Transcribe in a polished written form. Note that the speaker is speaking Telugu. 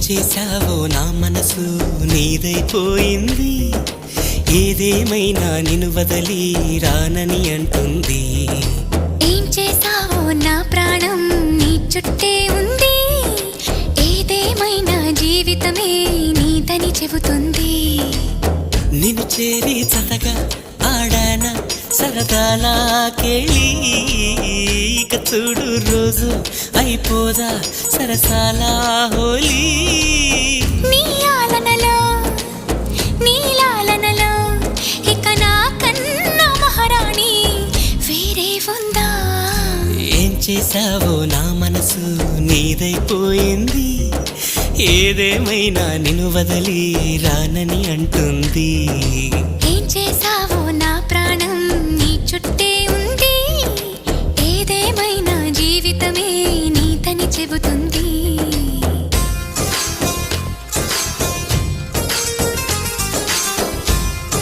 చేశావో నా మనసు నీదైపోయింది, ఏదేమైనా నిన్ను వదలి రానని అంటుంది. ఏం చేశావో నా ప్రాణం నీ చుట్టే ఉంది, ఏదేమైనా జీవితమే నీదని చెబుతుంది. నిన్ను చేరి చతగా ఆడాన సరదాలా కేళి, ఇక చూడు రోజు అయిపోదా సరసాల హోలీ. నీ ఆలనలో నీ లాలనలో ఇక నా కన్నా మహారాణి వేరే ఉందా? ఏం చేశావో నా మనసు నీదైపోయింది, ఏదేమైనా నిన్ను వదలి రానని అంటుంది. ఏం చేశావో నా ప్రాణం నీ చుట్టే ఉంది, ఏదేమైనా జీవితమే నీదని చెబుతుంది.